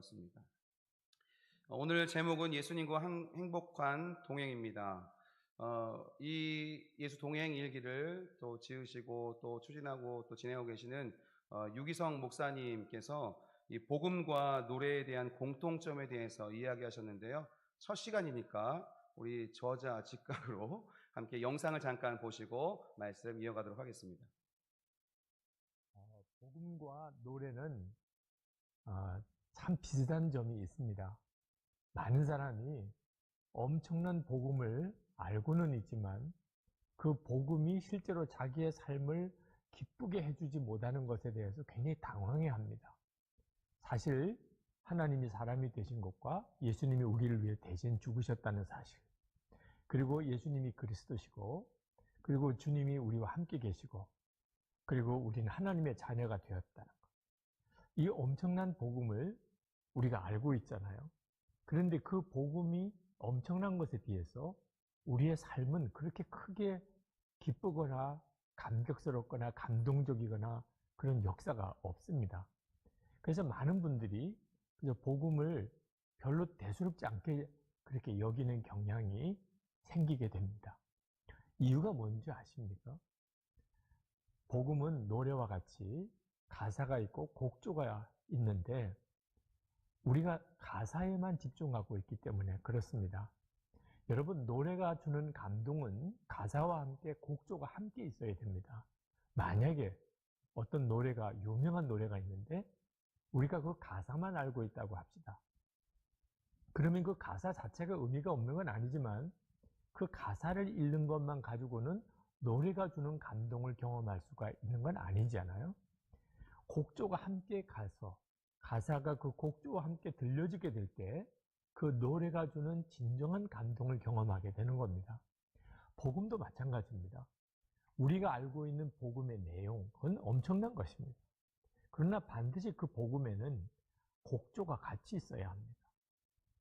습니다 오늘 제목은 예수님과 행복한 동행입니다. 이 예수 동행 일기를 또 지으시고 또 추진하고 또 진행하고 계시는 유기성 목사님께서 이 복음과 노래에 대한 공통점에 대해서 이야기하셨는데요. 첫 시간이니까 우리 저자 직각으로 함께 영상을 잠깐 보시고 말씀 이어가도록 하겠습니다. 복음과 노래는 참 비슷한 점이 있습니다. 많은 사람이 엄청난 복음을 알고는 있지만 그 복음이 실제로 자기의 삶을 기쁘게 해주지 못하는 것에 대해서 굉장히 당황해합니다. 사실 하나님이 사람이 되신 것과 예수님이 우리를 위해 대신 죽으셨다는 사실, 그리고 예수님이 그리스도시고, 그리고 주님이 우리와 함께 계시고, 그리고 우리는 하나님의 자녀가 되었다는 것, 이 엄청난 복음을 우리가 알고 있잖아요. 그런데 그 복음이 엄청난 것에 비해서 우리의 삶은 그렇게 크게 기쁘거나 감격스럽거나 감동적이거나 그런 역사가 없습니다. 그래서 많은 분들이 그저 복음을 별로 대수롭지 않게 그렇게 여기는 경향이 생기게 됩니다. 이유가 뭔지 아십니까? 복음은 노래와 같이 가사가 있고 곡조가 있는데 우리가 가사에만 집중하고 있기 때문에 그렇습니다. 여러분, 노래가 주는 감동은 가사와 함께 곡조가 함께 있어야 됩니다. 만약에 어떤 노래가 유명한 노래가 있는데 우리가 그 가사만 알고 있다고 합시다. 그러면 그 가사 자체가 의미가 없는 건 아니지만 그 가사를 읽는 것만 가지고는 노래가 주는 감동을 경험할 수가 있는 건 아니잖아요. 곡조가 함께 가서 가사가 그 곡조와 함께 들려지게 될 때 그 노래가 주는 진정한 감동을 경험하게 되는 겁니다. 복음도 마찬가지입니다. 우리가 알고 있는 복음의 내용은 엄청난 것입니다. 그러나 반드시 그 복음에는 곡조가 같이 있어야 합니다.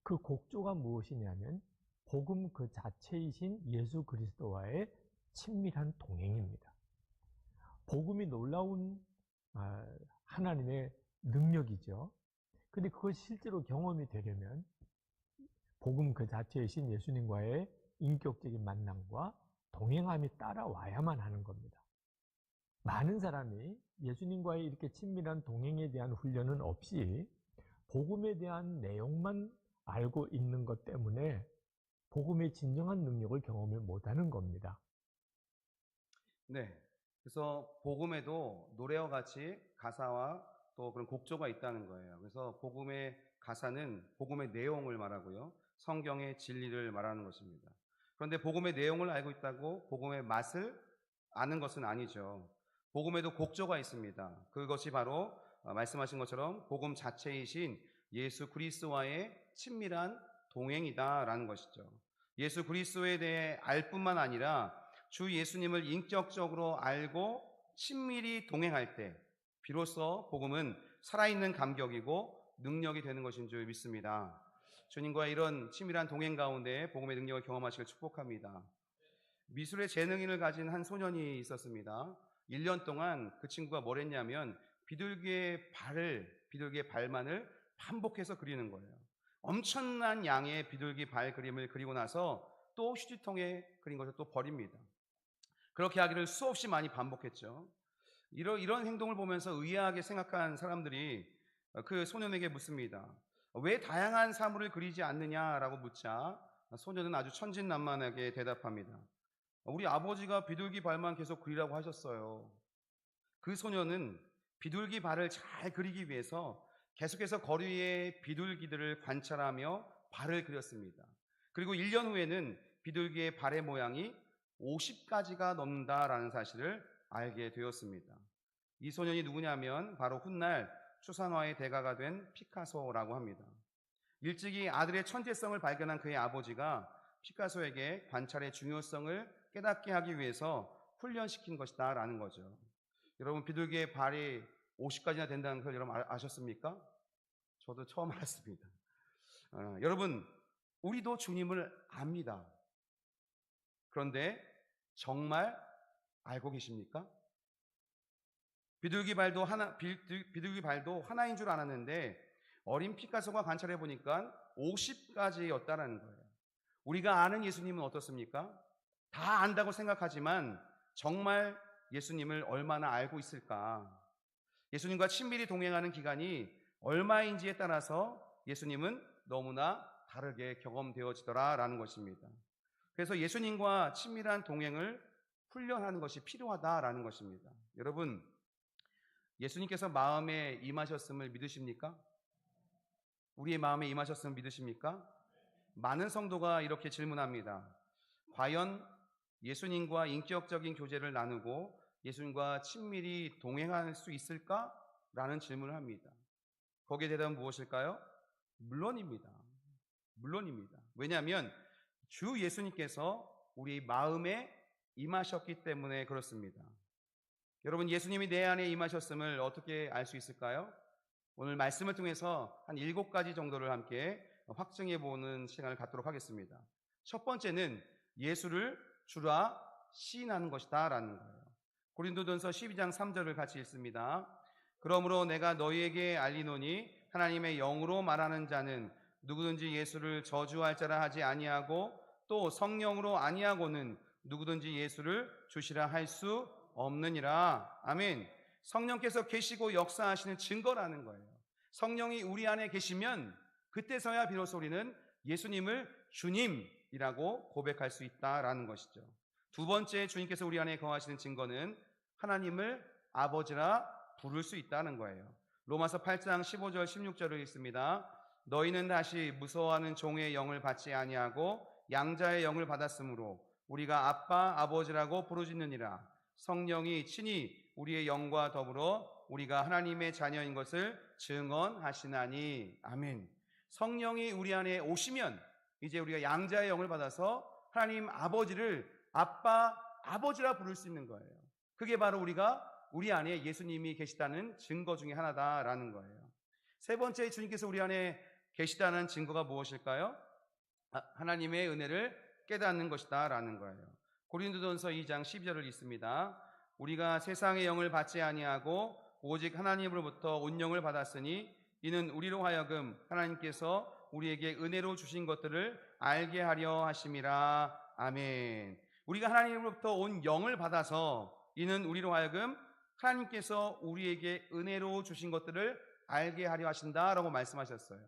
그 곡조가 무엇이냐면 복음 그 자체이신 예수 그리스도와의 친밀한 동행입니다. 복음이 놀라운 하나님의 능력이죠. 근데 그것이 실제로 경험이 되려면 복음 그 자체이신 예수님과의 인격적인 만남과 동행함이 따라와야만 하는 겁니다. 많은 사람이 예수님과의 이렇게 친밀한 동행에 대한 훈련은 없이 복음에 대한 내용만 알고 있는 것 때문에 복음의 진정한 능력을 경험을 못하는 겁니다. 네. 그래서 복음에도 노래와 같이 가사와 또 그런 곡조가 있다는 거예요. 그래서 복음의 가사는 복음의 내용을 말하고요. 성경의 진리를 말하는 것입니다. 그런데 복음의 내용을 알고 있다고 복음의 맛을 아는 것은 아니죠. 복음에도 곡조가 있습니다. 그것이 바로 말씀하신 것처럼 복음 자체이신 예수 그리스도와의 친밀한 동행이다라는 것이죠. 예수 그리스도에 대해 알 뿐만 아니라 주 예수님을 인격적으로 알고 친밀히 동행할 때 비로소 복음은 살아있는 감격이고 능력이 되는 것인 줄 믿습니다. 주님과 이런 친밀한 동행 가운데 복음의 능력을 경험하시길 축복합니다. 미술의 재능인을 가진 한 소년이 있었습니다. 1년 동안 그 친구가 뭘 했냐면 비둘기의 발만을 반복해서 그리는 거예요. 엄청난 양의 비둘기 발 그림을 그리고 나서 또 휴지통에 그린 것을 또 버립니다. 그렇게 하기를 수없이 많이 반복했죠. 이런 행동을 보면서 의아하게 생각한 사람들이 그 소년에게 묻습니다. 왜 다양한 사물을 그리지 않느냐라고 묻자 소년은 아주 천진난만하게 대답합니다. 우리 아버지가 비둘기 발만 계속 그리라고 하셨어요. 그 소년은 비둘기 발을 잘 그리기 위해서 계속해서 거리 위에 비둘기들을 관찰하며 발을 그렸습니다. 그리고 1년 후에는 비둘기의 발의 모양이 50가지가 넘는다라는 사실을 알게 되었습니다. 이 소년이 누구냐면 바로 훗날 추상화의 대가가 된 피카소라고 합니다. 일찍이 아들의 천재성을 발견한 그의 아버지가 피카소에게 관찰의 중요성을 깨닫게 하기 위해서 훈련시킨 것이다 라는 거죠. 여러분, 비둘기의 발이 50가지나 된다는 걸 여러분 아셨습니까? 저도 처음 알았습니다. 여러분, 우리도 주님을 압니다. 그런데 정말 알고 계십니까? 비둘기 발도 하나인 줄 알았는데 어린 피카소가 관찰해 보니까 50가지였다라는 거예요. 우리가 아는 예수님은 어떻습니까? 다 안다고 생각하지만 정말 예수님을 얼마나 알고 있을까? 예수님과 친밀히 동행하는 기간이 얼마인지에 따라서 예수님은 너무나 다르게 경험되어지더라라는 것입니다. 그래서 예수님과 친밀한 동행을 훈련하는 것이 필요하다라는 것입니다. 여러분, 예수님께서 마음에 임하셨음을 믿으십니까? 우리의 마음에 임하셨음을 믿으십니까? 많은 성도가 이렇게 질문합니다. 과연 예수님과 인격적인 교제를 나누고 예수님과 친밀히 동행할 수 있을까? 라는 질문을 합니다. 거기에 대답은 무엇일까요? 물론입니다. 물론입니다. 왜냐하면 주 예수님께서 우리 마음에 임하셨기 때문에 그렇습니다. 여러분, 예수님이 내 안에 임하셨음을 어떻게 알 수 있을까요? 오늘 말씀을 통해서 한 7가지 정도를 함께 확증해 보는 시간을 갖도록 하겠습니다. 첫 번째는 예수를 주라 시인하는 것이다 라는 거예요. 고린도전서 12장 3절을 같이 읽습니다. 그러므로 내가 너희에게 알리노니 하나님의 영으로 말하는 자는 누구든지 예수를 저주할 자라 하지 아니하고 또 성령으로 아니하고는 누구든지 예수를 주시라 할 수 없느니라. 아멘. 성령께서 계시고 역사하시는 증거라는 거예요. 성령이 우리 안에 계시면 그때서야 비로소 우리는 예수님을 주님이라고 고백할 수 있다라는 것이죠. 두 번째, 주님께서 우리 안에 거하시는 증거는 하나님을 아버지라 부를 수 있다는 거예요. 로마서 8장 15절 16절을 읽습니다. 너희는 다시 무서워하는 종의 영을 받지 아니하고 양자의 영을 받았으므로 우리가 아빠 아버지라고 부르짖느니라. 성령이 친히 우리의 영과 더불어 우리가 하나님의 자녀인 것을 증언하시나니. 아멘. 성령이 우리 안에 오시면 이제 우리가 양자의 영을 받아서 하나님 아버지를 아빠 아버지라 부를 수 있는 거예요. 그게 바로 우리 안에 예수님이 계시다는 증거 중에 하나다라는 거예요. 세 번째, 주님께서 우리 안에 계시다는 증거가 무엇일까요? 하나님의 은혜를 깨닫는 것이다 라는 거예요. 고린도전서 2장 12절을 읽습니다. 우리가 세상의 영을 받지 아니하고 오직 하나님으로부터 온 영을 받았으니 이는 우리로 하여금 하나님께서 우리에게 은혜로 주신 것들을 알게 하려 하심이라. 아멘. 우리가 하나님으로부터 온 영을 받아서 이는 우리로 하여금 하나님께서 우리에게 은혜로 주신 것들을 알게 하려 하신다라고 말씀하셨어요.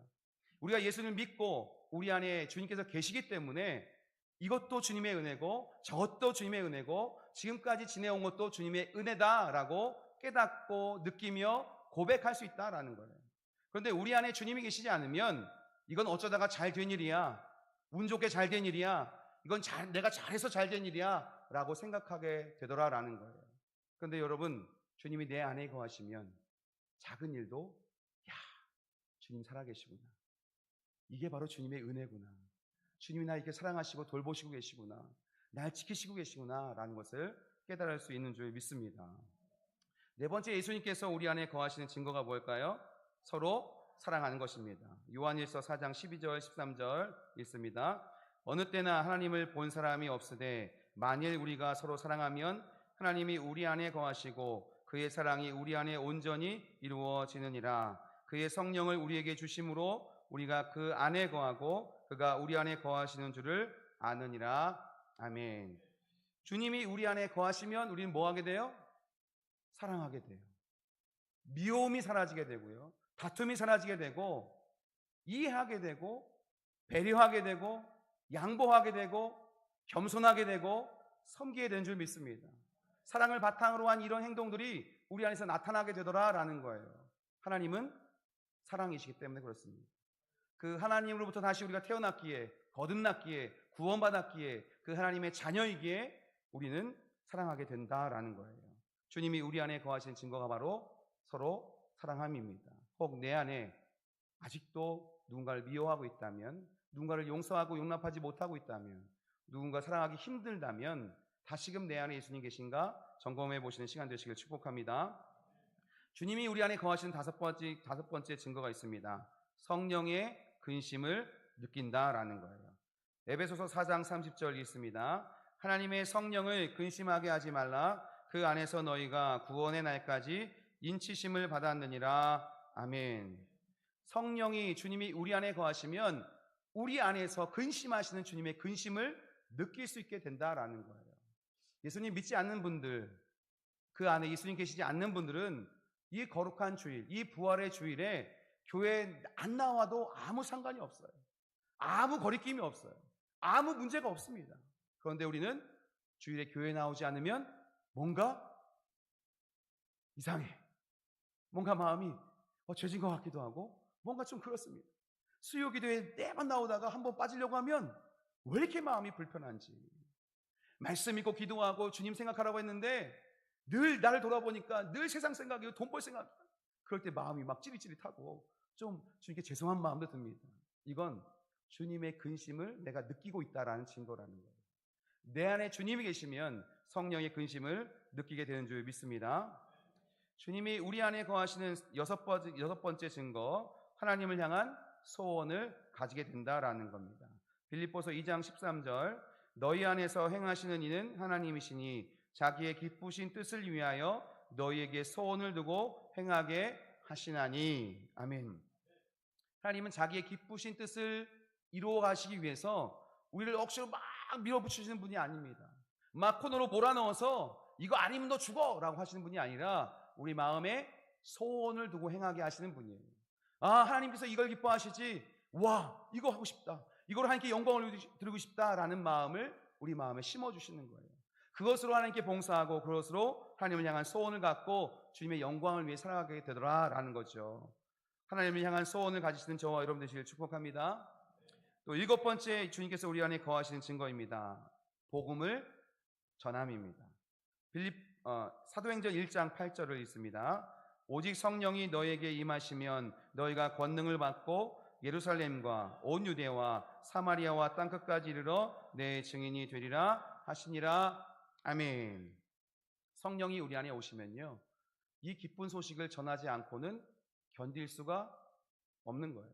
우리가 예수님을 믿고 우리 안에 주님께서 계시기 때문에 이것도 주님의 은혜고 저것도 주님의 은혜고 지금까지 지내온 것도 주님의 은혜다라고 깨닫고 느끼며 고백할 수 있다라는 거예요. 그런데 우리 안에 주님이 계시지 않으면 이건 어쩌다가 잘 된 일이야, 운 좋게 잘 된 일이야, 이건 내가 잘해서 잘 된 일이야 라고 생각하게 되더라라는 거예요. 그런데 여러분, 주님이 내 안에 거하시면 작은 일도 야, 주님 살아계시구나, 이게 바로 주님의 은혜구나, 주님이 나 이렇게 사랑하시고 돌보시고 계시구나, 날 지키시고 계시구나 라는 것을 깨달을 수 있는 줄 믿습니다. 네 번째, 예수님께서 우리 안에 거하시는 증거가 뭘까요? 서로 사랑하는 것입니다. 요한일서 4장 12절 13절 읽습니다. 어느 때나 하나님을 본 사람이 없으되 만일 우리가 서로 사랑하면 하나님이 우리 안에 거하시고 그의 사랑이 우리 안에 온전히 이루어지느니라. 그의 성령을 우리에게 주심으로 우리가 그 안에 거하고 그가 우리 안에 거하시는 줄을 아느니라. 아멘. 주님이 우리 안에 거하시면 우리는 뭐 하게 돼요? 사랑하게 돼요. 미움이 사라지게 되고요, 다툼이 사라지게 되고, 이해하게 되고, 배려하게 되고, 양보하게 되고, 겸손하게 되고, 섬기게 되는 줄 믿습니다. 사랑을 바탕으로 한 이런 행동들이 우리 안에서 나타나게 되더라라는 거예요. 하나님은 사랑이시기 때문에 그렇습니다. 그 하나님으로부터 다시 우리가 태어났기에, 거듭났기에, 구원받았기에, 그 하나님의 자녀이기에 우리는 사랑하게 된다라는 거예요. 주님이 우리 안에 거하신 증거가 바로 서로 사랑함입니다. 혹 내 안에 아직도 누군가를 미워하고 있다면, 누군가를 용서하고 용납하지 못하고 있다면, 누군가 사랑하기 힘들다면 다시금 내 안에 예수님 계신가 점검해 보시는 시간 되시길 축복합니다. 주님이 우리 안에 거하시는 다섯 번째 증거가 있습니다. 성령의 근심을 느낀다라는 거예요. 에베소서 4장 30절 있습니다. 하나님의 성령을 근심하게 하지 말라. 그 안에서 너희가 구원의 날까지 인치심을 받았느니라. 아멘. 성령이 주님이 우리 안에 거하시면 우리 안에서 근심하시는 주님의 근심을 느낄 수 있게 된다라는 거예요. 예수님 믿지 않는 분들, 그 안에 예수님 계시지 않는 분들은 이 거룩한 주일, 이 부활의 주일에 교회에 안 나와도 아무 상관이 없어요. 아무 거리낌이 없어요. 아무 문제가 없습니다. 그런데 우리는 주일에 교회에 나오지 않으면 뭔가 이상해. 뭔가 마음이 죄진 것 같기도 하고 뭔가 좀 그렇습니다. 수요기도에 매번 나오다가 한번 빠지려고 하면 왜 이렇게 마음이 불편한지. 말씀 읽고 기도하고 주님 생각하라고 했는데 늘 나를 돌아보니까 늘 세상 생각이고 돈 벌 생각. 그럴 때 마음이 막 찌릿찌릿하고 좀 주님께 죄송한 마음도 듭니다. 이건 주님의 근심을 내가 느끼고 있다라는 증거라는 거예요. 내 안에 주님이 계시면 성령의 근심을 느끼게 되는 줄 믿습니다. 주님이 우리 안에 거하시는 여섯 번째 증거, 하나님을 향한 소원을 가지게 된다라는 겁니다. 빌립보서 2장 13절, 너희 안에서 행하시는 이는 하나님이시니 자기의 기쁘신 뜻을 위하여 너희에게 소원을 두고 행하게 하시나니. 아멘. 하나님은 자기의 기쁘신 뜻을 이루어 가시기 위해서 우리를 억지로 막 밀어붙이시는 분이 아닙니다. 막 코너로 몰아넣어서 이거 아니면 너 죽어 라고 하시는 분이 아니라 우리 마음에 소원을 두고 행하게 하시는 분이에요. 하나님께서 이걸 기뻐하시지, 와 이거 하고 싶다, 이걸 하나님께 영광을 드리고 싶다라는 마음을 우리 마음에 심어주시는 거예요. 그것으로 하나님께 봉사하고 그것으로 하나님을 향한 소원을 갖고 주님의 영광을 위해 살아가게 되더라라는 거죠. 하나님을 향한 소원을 가지시는 저와 여러분 되시길 축복합니다. 또 7번째 주님께서 우리 안에 거하시는 증거입니다. 복음을 전함입니다. 사도행전 1장 8절을 읽습니다. 오직 성령이 너에게 임하시면 너희가 권능을 받고 예루살렘과 온 유대와 사마리아와 땅끝까지 이르러 내 증인이 되리라 하시니라. 아멘. 성령이 우리 안에 오시면요, 이 기쁜 소식을 전하지 않고는 견딜 수가 없는 거예요.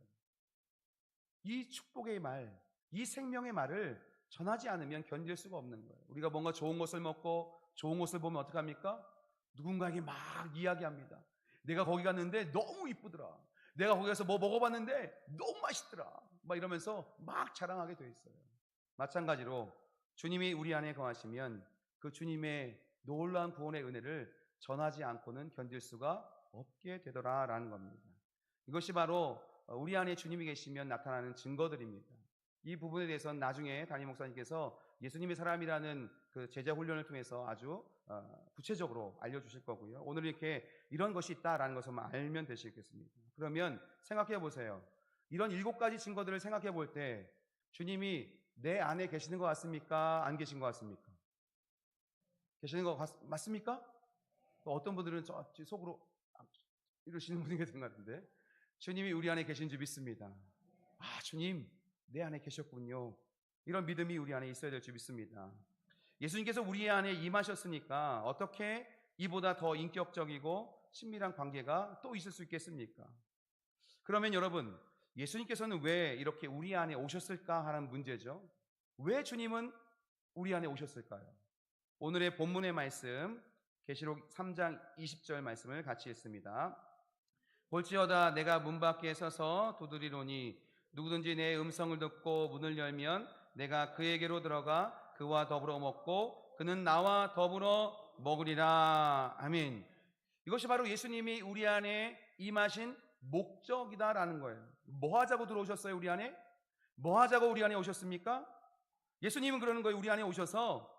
이 축복의 말, 이 생명의 말을 전하지 않으면 견딜 수가 없는 거예요. 우리가 뭔가 좋은 것을 먹고 좋은 것을 보면 어떡합니까? 누군가에게 막 이야기합니다. 내가 거기 갔는데 너무 이쁘더라. 내가 거기 가서 뭐 먹어봤는데 너무 맛있더라. 막 이러면서 막 자랑하게 돼 있어요. 마찬가지로 주님이 우리 안에 거하시면 그 주님의 놀라운 구원의 은혜를 전하지 않고는 견딜 수가 없게 되더라라는 겁니다. 이것이 바로 우리 안에 주님이 계시면 나타나는 증거들입니다. 이 부분에 대해서는 나중에 담임 목사님께서 예수님의 사람이라는 그 제자 훈련을 통해서 아주 구체적으로 알려주실 거고요. 오늘 이렇게 이런 것이 있다라는 것을 알면 되시겠습니다. 그러면 생각해 보세요. 이런 7가지 증거들을 생각해 볼 때 주님이 내 안에 계시는 것 같습니까? 안 계신 것 같습니까? 계시는 것 맞습니까? 어떤 분들은 저 속으로 이러시는 분이 계신 것 같은데, 주님이 우리 안에 계신 줄 믿습니다. 주님 내 안에 계셨군요. 이런 믿음이 우리 안에 있어야 될 줄 믿습니다. 예수님께서 우리 안에 임하셨으니까 어떻게 이보다 더 인격적이고 친밀한 관계가 또 있을 수 있겠습니까? 그러면 여러분, 예수님께서는 왜 이렇게 우리 안에 오셨을까 하는 문제죠. 왜 주님은 우리 안에 오셨을까요? 오늘의 본문의 말씀, 계시록 3장 20절 말씀을 같이 읽습니다. 볼지어다 내가 문 밖에 서서 두드리노니 누구든지 내 음성을 듣고 문을 열면 내가 그에게로 들어가 그와 더불어 먹고 그는 나와 더불어 먹으리라. 아멘. 이것이 바로 예수님이 우리 안에 임하신 목적이다라는 거예요. 뭐 하자고 들어오셨어요? 우리 안에? 뭐 하자고 우리 안에 오셨습니까? 예수님은 그러는 거예요. 우리 안에 오셔서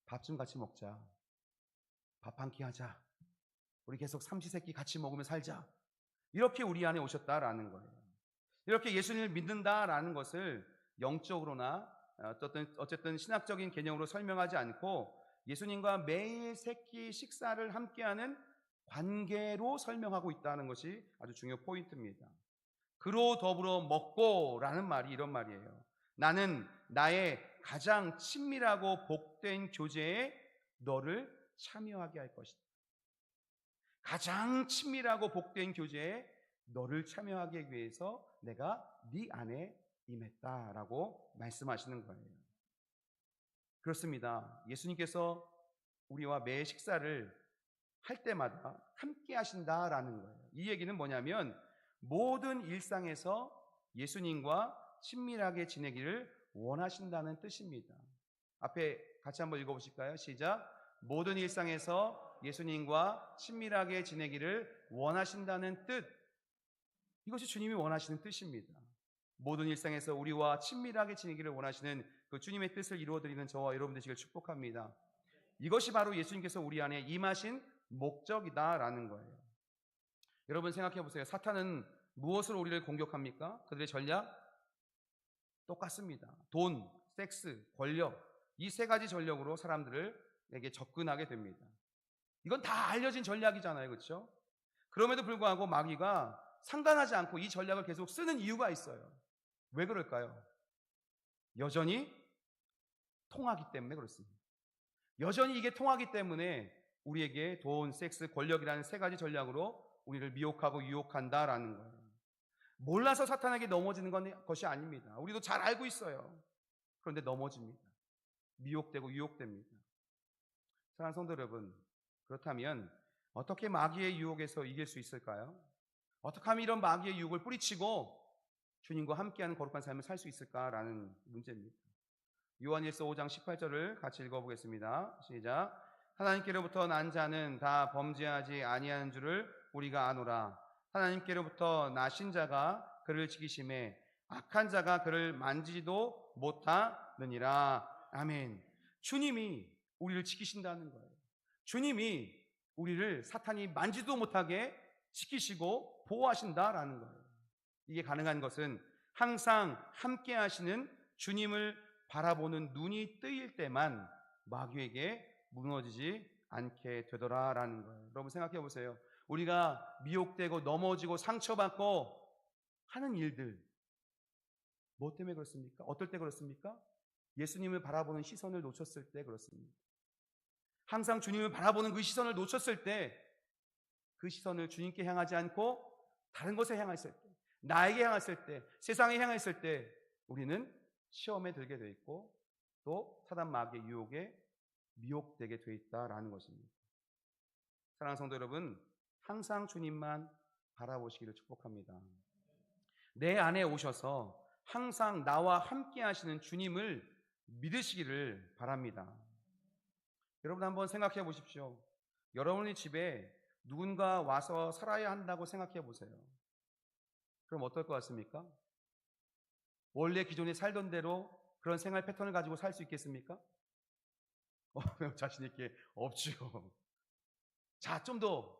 밥 좀 같이 먹자, 밥 한 끼 하자, 우리 계속 삼시세끼 같이 먹으며 살자, 이렇게 우리 안에 오셨다라는 거예요. 이렇게 예수님을 믿는다라는 것을 영적으로나 어쨌든 신학적인 개념으로 설명하지 않고 예수님과 매일 세끼 식사를 함께하는 관계로 설명하고 있다는 것이 아주 중요한 포인트입니다. 그로 더불어 먹고 라는 말이 이런 말이에요. 나는 나의 가장 친밀하고 복된 교제에 너를 참여하게 할 것이다. 가장 친밀하고 복된 교제에 너를 참여하기 위해서 내가 네 안에 임했다라고 말씀하시는 거예요. 그렇습니다. 예수님께서 우리와 매 식사를 할 때마다 함께 하신다라는 거예요. 이 얘기는 뭐냐면 모든 일상에서 예수님과 친밀하게 지내기를 원하신다는 뜻입니다. 앞에 같이 한번 읽어보실까요? 시작. 모든 일상에서 예수님과 친밀하게 지내기를 원하신다는 뜻. 이것이 주님이 원하시는 뜻입니다. 모든 일상에서 우리와 친밀하게 지내기를 원하시는 그 주님의 뜻을 이루어드리는 저와 여러분 되시길 축복합니다. 이것이 바로 예수님께서 우리 안에 임하신 목적이다라는 거예요. 여러분 생각해 보세요. 사탄은 무엇으로 우리를 공격합니까? 그들의 전략? 똑같습니다. 돈, 섹스, 권력, 이 세 가지 전력으로 사람들에게 접근하게 됩니다. 이건 다 알려진 전략이잖아요. 그렇죠? 그럼에도 불구하고 마귀가 상관하지 않고 이 전략을 계속 쓰는 이유가 있어요. 왜 그럴까요? 여전히 통하기 때문에 그렇습니다. 여전히 이게 통하기 때문에 우리에게 돈, 섹스, 권력이라는 세 가지 전략으로 우리를 미혹하고 유혹한다라는 거예요. 몰라서 사탄에게 넘어지는 것이 아닙니다. 우리도 잘 알고 있어요. 그런데 넘어집니다. 미혹되고 유혹됩니다. 사랑하는 성도 여러분, 그렇다면 어떻게 마귀의 유혹에서 이길 수 있을까요? 어떻게 하면 이런 마귀의 유혹을 뿌리치고 주님과 함께하는 거룩한 삶을 살 수 있을까라는 문제입니다. 요한일서 5장 18절을 같이 읽어보겠습니다. 시작. 하나님께로부터 난 자는 다 범죄하지 아니하는 줄을 우리가 아노라. 하나님께로부터 나신 자가 그를 지키심에 악한 자가 그를 만지지도 못하느니라. 아멘. 주님이 우리를 지키신다는 거예요. 주님이 우리를 사탄이 만지도 못하게 지키시고 보호하신다라는 거예요. 이게 가능한 것은 항상 함께 하시는 주님을 바라보는 눈이 뜨일 때만 마귀에게 무너지지 않게 되더라라는 거예요. 여러분 생각해 보세요. 우리가 미혹되고 넘어지고 상처받고 하는 일들, 뭐 때문에 그렇습니까? 어떨 때 그렇습니까? 예수님을 바라보는 시선을 놓쳤을 때 그렇습니다. 항상 주님을 바라보는 그 시선을 놓쳤을 때, 그 시선을 주님께 향하지 않고 다른 것에 향했을 때, 나에게 향했을 때, 세상에 향했을 때 우리는 시험에 들게 돼 있고 또 사단 마귀의 유혹에 미혹되게 돼 있다라는 것입니다. 사랑하는 성도 여러분, 항상 주님만 바라보시기를 축복합니다. 내 안에 오셔서 항상 나와 함께 하시는 주님을 믿으시기를 바랍니다. 여러분 한번 생각해 보십시오. 여러분의 집에 누군가 와서 살아야 한다고 생각해 보세요. 그럼 어떨 것 같습니까? 원래 기존에 살던 대로 그런 생활 패턴을 가지고 살 수 있겠습니까? 자신 있게 없죠. 자, 좀 더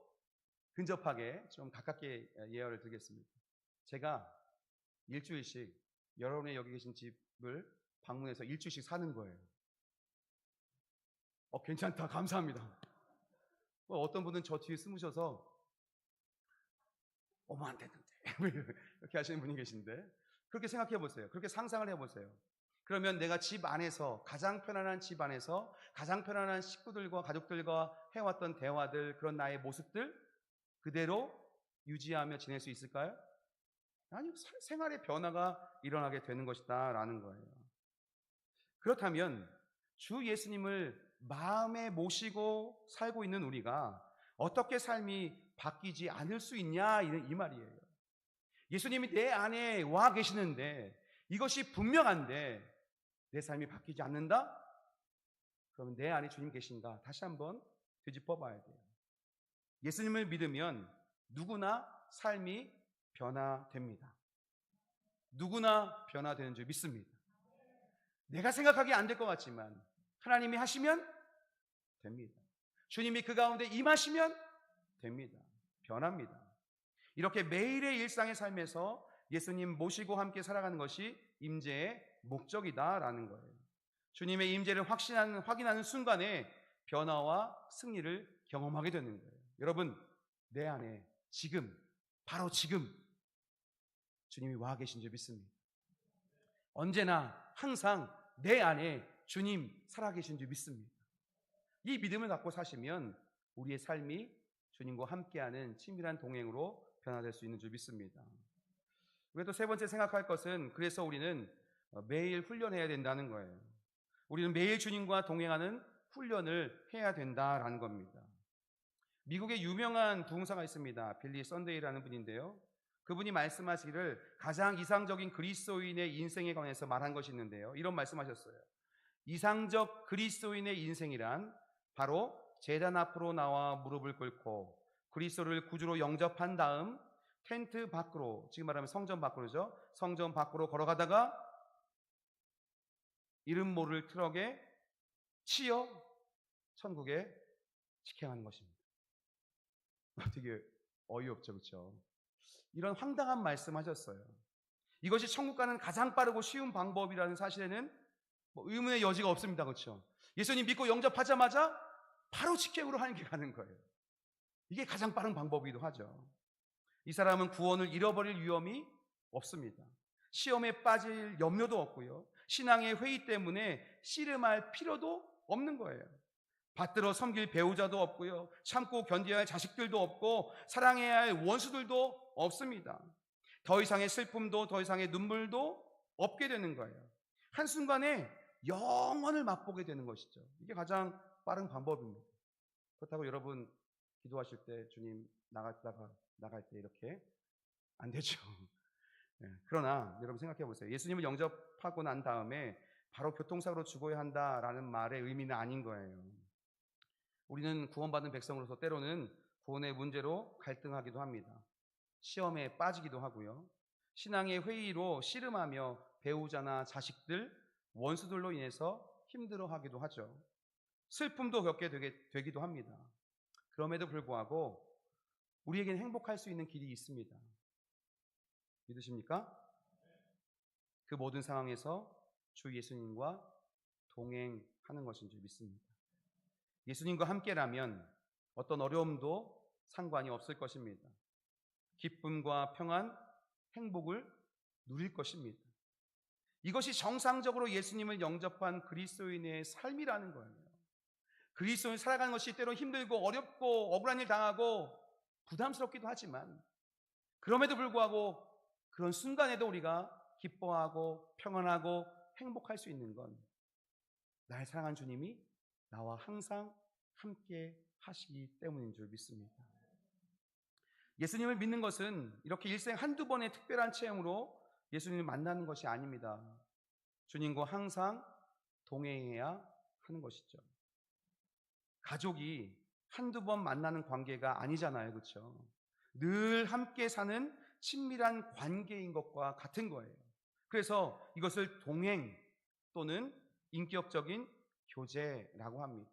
근접하게 좀 가깝게 예언을 드리겠습니다. 제가 일주일씩 여러분의 여기 계신 집을 방문해서 일주일씩 사는 거예요. 괜찮다. 감사합니다. 어떤 분은 저 뒤에 숨으셔서 안 되는데 이렇게 하시는 분이 계신데, 그렇게 생각해 보세요. 그렇게 상상을 해보세요. 그러면 내가 집 안에서, 가장 편안한 집 안에서 가장 편안한 식구들과 가족들과 해왔던 대화들, 그런 나의 모습들 그대로 유지하며 지낼 수 있을까요? 아니, 생활의 변화가 일어나게 되는 것이다 라는 거예요. 그렇다면 주 예수님을 마음에 모시고 살고 있는 우리가 어떻게 삶이 바뀌지 않을 수 있냐, 이 말이에요. 예수님이 내 안에 와 계시는데, 이것이 분명한데 내 삶이 바뀌지 않는다? 그러면 내 안에 주님 계신가? 다시 한번 되짚어 봐야 돼요. 예수님을 믿으면 누구나 삶이 변화됩니다. 누구나 변화되는 줄 믿습니다. 내가 생각하기에 안 될 것 같지만 하나님이 하시면 됩니다. 주님이 그 가운데 임하시면 됩니다. 변합니다. 이렇게 매일의 일상의 삶에서 예수님 모시고 함께 살아가는 것이 임재의 목적이다라는 거예요. 주님의 임재를 확인하는 순간에 변화와 승리를 경험하게 되는 거예요. 여러분, 내 안에 지금, 바로 지금 주님이 와 계신 줄 믿습니다. 언제나 항상 내 안에 주님 살아계신 줄 믿습니다. 이 믿음을 갖고 사시면 우리의 삶이 주님과 함께하는 친밀한 동행으로 변화될 수 있는 줄 믿습니다. 그래도 세 번째 생각할 것은, 그래서 우리는 매일 훈련해야 된다는 거예요. 우리는 매일 주님과 동행하는 훈련을 해야 된다라는 겁니다. 미국의 유명한 부흥사가 있습니다. 빌리 썬데이라는 분인데요. 그분이 말씀하시기를 가장 이상적인 그리스도인의 인생에 관해서 말한 것이 있는데요. 이런 말씀하셨어요. 이상적 그리스도인의 인생이란 바로 제단 앞으로 나와 무릎을 꿇고 그리스도를 구주로 영접한 다음 텐트 밖으로, 지금 말하면 성전 밖으로죠. 성전 밖으로 걸어가다가 이름 모를 트럭에 치여 천국에 직행하는 것입니다. 되게 어이없죠, 그렇죠? 이런 황당한 말씀하셨어요. 이것이 천국 가는 가장 빠르고 쉬운 방법이라는 사실에는 의문의 여지가 없습니다, 그렇죠? 예수님 믿고 영접하자마자 바로 직행으로 하는 게 가는 거예요. 이게 가장 빠른 방법이기도 하죠. 이 사람은 구원을 잃어버릴 위험이 없습니다. 시험에 빠질 염려도 없고요. 신앙의 회의 때문에 씨름할 필요도 없는 거예요. 받들어 섬길 배우자도 없고요. 참고 견뎌야 할 자식들도 없고 사랑해야 할 원수들도 없습니다. 더 이상의 슬픔도 더 이상의 눈물도 없게 되는 거예요. 한순간에 영원을 맛보게 되는 것이죠. 이게 가장 빠른 방법입니다. 그렇다고 여러분 기도하실 때 주님 나갈 때 이렇게 안 되죠. 그러나 여러분 생각해 보세요. 예수님을 영접하고 난 다음에 바로 교통사고로 죽어야 한다라는 말의 의미는 아닌 거예요. 우리는 구원받은 백성으로서 때로는 구원의 문제로 갈등하기도 합니다. 시험에 빠지기도 하고요. 신앙의 회의로 씨름하며 배우자나 자식들, 원수들로 인해서 힘들어하기도 하죠. 슬픔도 겪게 되기도 합니다. 그럼에도 불구하고 우리에게는 행복할 수 있는 길이 있습니다. 믿으십니까? 그 모든 상황에서 주 예수님과 동행하는 것인 줄 믿습니다. 예수님과 함께라면 어떤 어려움도 상관이 없을 것입니다. 기쁨과 평안, 행복을 누릴 것입니다. 이것이 정상적으로 예수님을 영접한 그리스도인의 삶이라는 거예요. 그리스도인을 살아가는 것이 때로 힘들고 어렵고 억울한 일 당하고 부담스럽기도 하지만 그럼에도 불구하고 그런 순간에도 우리가 기뻐하고 평안하고 행복할 수 있는 건 날 사랑하는 주님이 나와 항상 함께 하시기 때문인 줄 믿습니다. 예수님을 믿는 것은 이렇게 일생 한두 번의 특별한 체험으로 예수님을 만나는 것이 아닙니다. 주님과 항상 동행해야 하는 것이죠. 가족이 한두 번 만나는 관계가 아니잖아요, 그렇죠? 늘 함께 사는 친밀한 관계인 것과 같은 거예요. 그래서 이것을 동행 또는 인격적인 교제라고 합니다.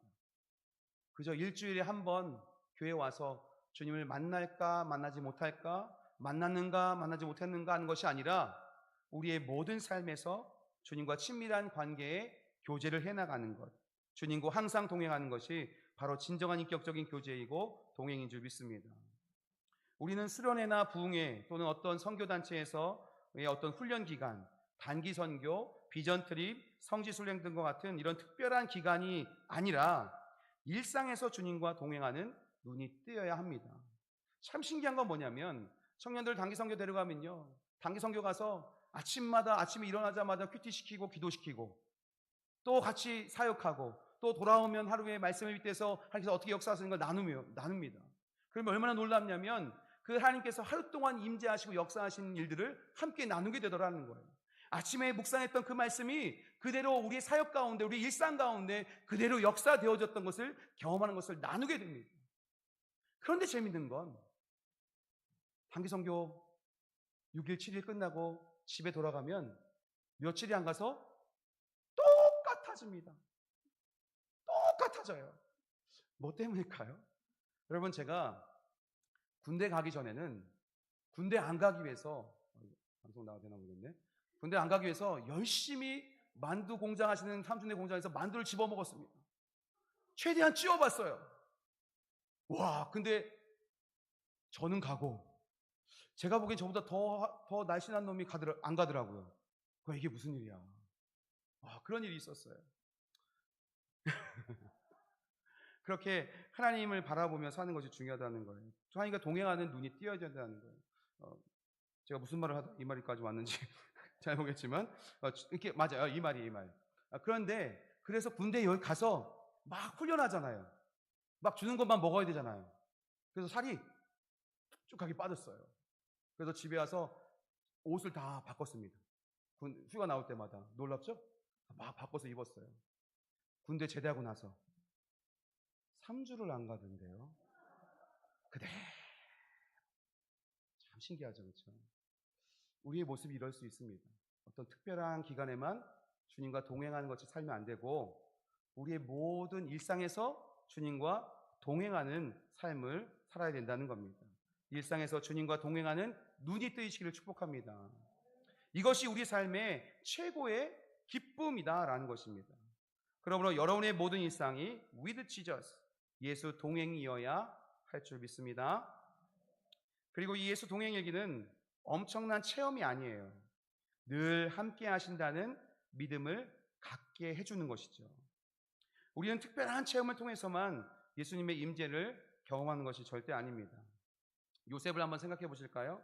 그저 일주일에 한 번 교회 와서 주님을 만날까 만나지 못할까, 만났는가 만나지 못했는가 하는 것이 아니라 우리의 모든 삶에서 주님과 친밀한 관계에 교제를 해나가는 것, 주님과 항상 동행하는 것이 바로 진정한 인격적인 교제이고 동행인 줄 믿습니다. 우리는 수련회나 부흥회 또는 어떤 선교단체에서의 어떤 훈련기간, 단기 선교, 비전 트립, 성지순례 등과 같은 이런 특별한 기간이 아니라 일상에서 주님과 동행하는 눈이 뜨여야 합니다. 참 신기한 건 뭐냐면 청년들 단기 선교 데려가면요, 단기 선교 가서 아침에 일어나자마자 큐티시키고 기도시키고 또 같이 사역하고 또 돌아오면 하루에 말씀을 빗대서 하나님께서 어떻게 역사하시는 걸 나눕니다. 그러면 얼마나 놀랍냐면 그 하나님께서 하루 동안 임재하시고 역사하시는 일들을 함께 나누게 되더라는 거예요. 아침에 묵상했던 그 말씀이 그대로 우리의 사역 가운데, 우리 일상 가운데 그대로 역사되어졌던 것을 경험하는 것을 나누게 됩니다. 그런데 재밌는 건 단기 선교 6일, 7일 끝나고 집에 돌아가면 며칠이 안 가서 똑같아집니다. 똑같아져요. 뭐 때문일까요? 여러분, 제가 군대 가기 전에는 군대 안 가기 위해서, 방송 나와도 되나 모르겠네. 군대 안 가기 위해서 열심히 만두 공장 하시는 삼순대 공장에서 만두를 집어먹었습니다. 최대한 찌워봤어요. 와, 근데 저는 가고 제가 보기엔 저보다 더 날씬한 놈이 안 가더라고요. 이게 무슨 일이야. 그런 일이 있었어요. 그렇게 하나님을 바라보며 사는 것이 중요하다는 거예요. 하나님과 동행하는 눈이 띄어야 된다는 거예요. 제가 무슨 말을 하다 이 말까지 왔는지 잘 모르겠지만 이렇게 맞아요. 이 말이. 그런데 그래서 군대에 여기 가서 막 훈련하잖아요. 막 주는 것만 먹어야 되잖아요. 그래서 살이 쭉쭉하게 빠졌어요. 그래서 집에 와서 옷을 다 바꿨습니다. 휴가 나올 때마다. 놀랍죠? 막 바꿔서 입었어요. 군대 제대하고 나서 3주를 안 가던데요. 그대 참 신기하죠, 그렇죠? 우리의 모습이 이럴 수 있습니다. 어떤 특별한 기간에만 주님과 동행하는 것이 살면 안 되고 우리의 모든 일상에서 주님과 동행하는 삶을 살아야 된다는 겁니다. 일상에서 주님과 동행하는 눈이 뜨이시기를 축복합니다. 이것이 우리 삶의 최고의 기쁨이다라는 것입니다. 그러므로 여러분의 모든 일상이 with Jesus, 예수 동행이어야 할 줄 믿습니다. 그리고 이 예수 동행 얘기는 엄청난 체험이 아니에요. 늘 함께 하신다는 믿음을 갖게 해주는 것이죠. 우리는 특별한 체험을 통해서만 예수님의 임재를 경험하는 것이 절대 아닙니다. 요셉을 한번 생각해 보실까요?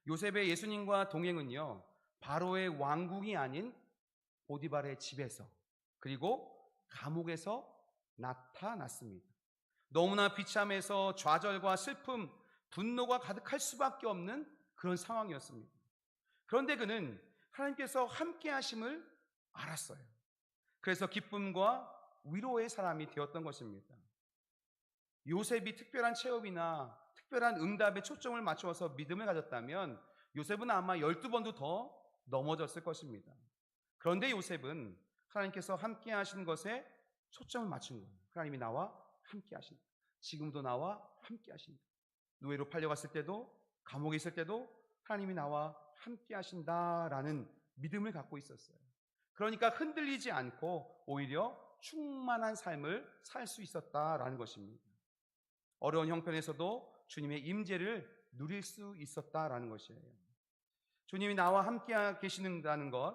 요셉의 예수님과 동행은요, 바로의 왕궁이 아닌 보디발의 집에서 그리고 감옥에서 나타났습니다. 너무나 비참해서 좌절과 슬픔, 분노가 가득할 수밖에 없는 그런 상황이었습니다. 그런데 그는 하나님께서 함께 하심을 알았어요. 그래서 기쁨과 위로의 사람이 되었던 것입니다. 요셉이 특별한 체험이나 특별한 응답에 초점을 맞추어서 믿음을 가졌다면 요셉은 아마 12번도 더 넘어졌을 것입니다. 그런데 요셉은 하나님께서 함께 하신 것에 초점을 맞춘 거예요. 하나님이 나와 함께 하신다. 지금도 나와 함께 하신다. 노예로 팔려갔을 때도, 감옥에 있을 때도 하나님이 나와 함께 하신다라는 믿음을 갖고 있었어요. 그러니까 흔들리지 않고 오히려 충만한 삶을 살 수 있었다라는 것입니다. 어려운 형편에서도 주님의 임재를 누릴 수 있었다라는 것이에요. 주님이 나와 함께 계시는다는 것,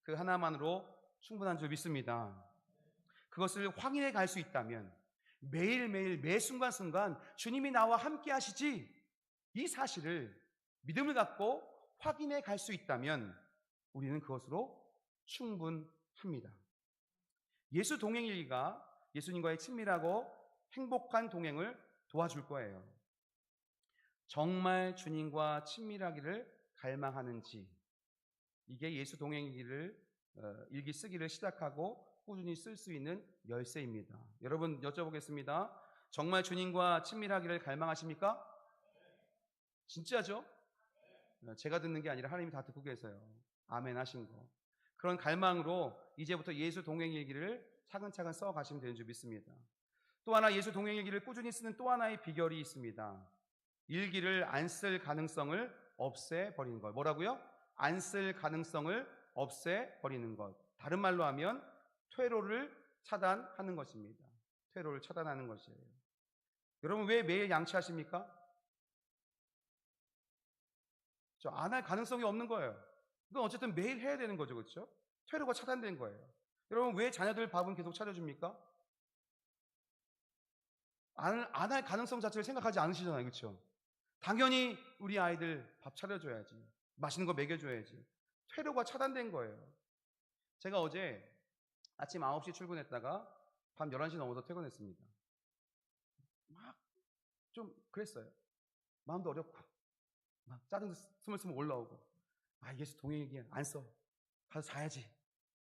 그 하나만으로 충분한 줄 믿습니다. 그것을 확인해 갈 수 있다면 매일매일 매 순간순간 주님이 나와 함께 하시지, 이 사실을 믿음을 갖고 확인해 갈 수 있다면 우리는 그것으로 충분합니다. 예수 동행일기가 예수님과의 친밀하고 행복한 동행을 도와줄 거예요. 정말 주님과 친밀하기를 갈망하는지, 이게 예수 동행일기를 일기 쓰기를 시작하고 꾸준히 쓸 수 있는 열쇠입니다. 여러분 여쭤보겠습니다. 정말 주님과 친밀하기를 갈망하십니까? 진짜죠? 제가 듣는 게 아니라 하나님이 다 듣고 계세요. 아멘 하신 거. 그런 갈망으로 이제부터 예수 동행일기를 차근차근 써가시면 되는 줄 믿습니다. 또 하나 예수 동행일기를 꾸준히 쓰는 또 하나의 비결이 있습니다. 일기를 안 쓸 가능성을 없애버리는 것. 뭐라고요? 안 쓸 가능성을 없애버리는 것. 다른 말로 하면 퇴로를 차단하는 것입니다. 퇴로를 차단하는 것이에요. 여러분 왜 매일 양치하십니까? 안 할 가능성이 없는 거예요. 그건 어쨌든 매일 해야 되는 거죠. 그렇죠? 퇴로가 차단된 거예요. 여러분 왜 자녀들 밥은 계속 차려줍니까? 안 할 가능성 자체를 생각하지 않으시잖아요. 그렇죠? 당연히 우리 아이들 밥 차려줘야지. 맛있는 거 먹여줘야지. 퇴로가 차단된 거예요. 제가 어제 아침 9시 출근했다가 밤 11시 넘어서 퇴근했습니다. 막 좀 그랬어요. 마음도 어렵고 막 짜증도 스물스물 올라오고, 예수 동행일기 안 써. 가서 자야지.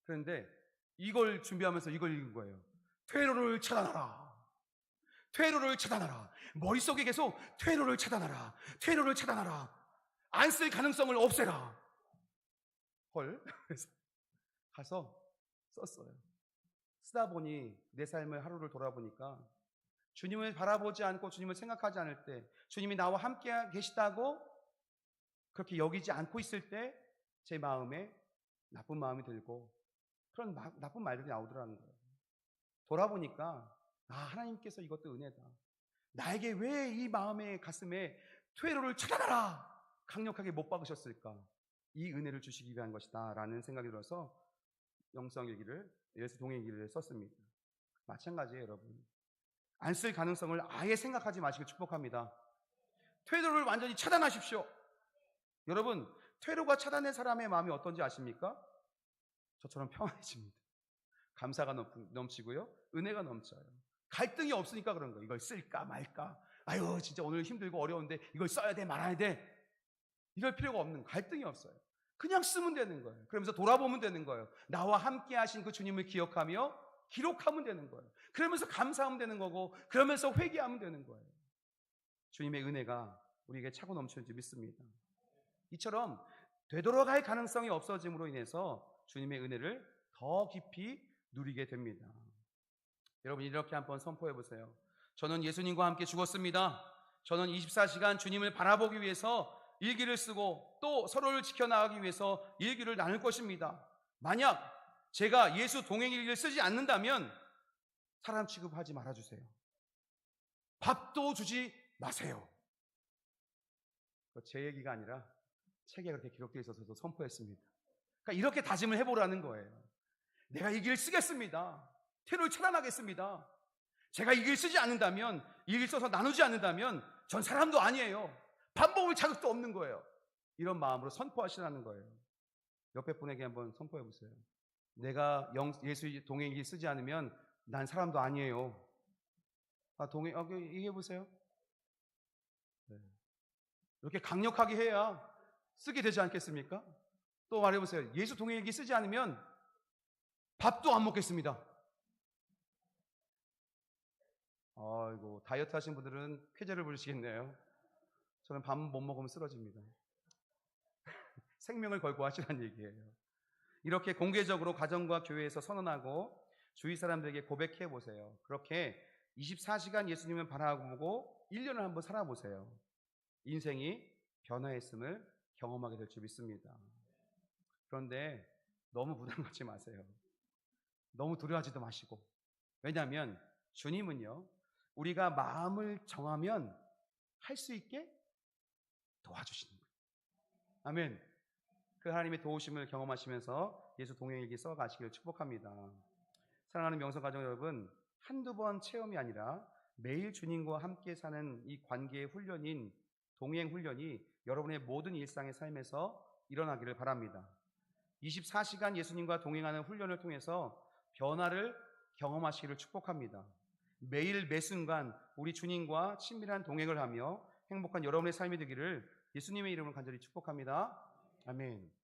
그런데 이걸 준비하면서 이걸 읽은 거예요. 퇴로를 차단하라. 퇴로를 차단하라. 머릿속에 계속 퇴로를 차단하라. 퇴로를 차단하라. 안 쓸 가능성을 없애라. 헐. 그래서 가서 썼어요. 쓰다 보니 내 삶을 하루를 돌아보니까 주님을 바라보지 않고 주님을 생각하지 않을 때, 주님이 나와 함께 계시다고 그렇게 여기지 않고 있을 때 제 마음에 나쁜 마음이 들고 그런 나쁜 말들이 나오더라는 거예요. 돌아보니까 하나님께서 이것도 은혜다. 나에게 왜 이 마음의 가슴에 퇴로를 차단하라 강력하게 못 박으셨을까? 이 은혜를 주시기 위한 것이다 라는 생각이 들어서 영성일기를, 예수 동행일기를 썼습니다. 마찬가지예요. 여러분 안 쓸 가능성을 아예 생각하지 마시길 축복합니다. 퇴로를 완전히 차단하십시오. 여러분 퇴로가 차단된 사람의 마음이 어떤지 아십니까? 저처럼 평안해집니다. 감사가 넘치고요, 은혜가 넘쳐요. 갈등이 없으니까 그런 거예요. 이걸 쓸까 말까, 아유 진짜 오늘 힘들고 어려운데 이걸 써야 돼 말아야 돼. 이럴 필요가 없는, 갈등이 없어요. 그냥 쓰면 되는 거예요. 그러면서 돌아보면 되는 거예요. 나와 함께 하신 그 주님을 기억하며 기록하면 되는 거예요. 그러면서 감사하면 되는 거고, 그러면서 회개하면 되는 거예요. 주님의 은혜가 우리에게 차고 넘치는지 믿습니다. 이처럼 되돌아갈 가능성이 없어짐으로 인해서 주님의 은혜를 더 깊이 누리게 됩니다. 여러분, 이렇게 한번 선포해 보세요. 저는 예수님과 함께 죽었습니다. 저는 24시간 주님을 바라보기 위해서 일기를 쓰고 또 서로를 지켜나가기 위해서 일기를 나눌 것입니다. 만약 제가 예수 동행일기를 쓰지 않는다면 사람 취급하지 말아주세요. 밥도 주지 마세요. 제 얘기가 아니라 책에 그렇게 기록되어 있어서 선포했습니다. 그러니까 이렇게 다짐을 해보라는 거예요. 내가 이 길을 쓰겠습니다. 테러를 차단하겠습니다. 제가 이 길을 쓰지 않는다면, 이 길을 써서 나누지 않는다면 전 사람도 아니에요. 밥 먹을 자격도 없는 거예요. 이런 마음으로 선포하시라는 거예요. 옆에 분에게 한번 선포해 보세요. 내가 예수 동행일기 쓰지 않으면 난 사람도 아니에요. 얘기해 보세요. 네. 이렇게 강력하게 해야 쓰게 되지 않겠습니까? 또 말해보세요. 예수 동행일기 쓰지 않으면 밥도 안 먹겠습니다. 아이고, 다이어트 하신 분들은 쾌재를 부르시겠네요. 저는 밥 못 먹으면 쓰러집니다. 생명을 걸고 하시라는 얘기예요. 이렇게 공개적으로 가정과 교회에서 선언하고 주위 사람들에게 고백해 보세요. 그렇게 24시간 예수님을 바라보고 1년을 한번 살아보세요. 인생이 변화했음을 경험하게 될 줄 믿습니다. 그런데 너무 부담 갖지 마세요. 너무 두려워하지도 마시고. 왜냐하면 주님은요, 우리가 마음을 정하면 할 수 있게 도와주시는 거예요. 아멘. 그 하나님의 도우심을 경험하시면서 예수 동행일기 써가시기를 축복합니다. 사랑하는 명성가족 여러분, 한두 번 체험이 아니라 매일 주님과 함께 사는 이 관계의 훈련인 동행 훈련이 여러분의 모든 일상의 삶에서 일어나기를 바랍니다. 24시간 예수님과 동행하는 훈련을 통해서 변화를 경험하시기를 축복합니다. 매일 매순간 우리 주님과 친밀한 동행을 하며 행복한 여러분의 삶이 되기를 예수님의 이름으로 간절히 축복합니다. 아멘.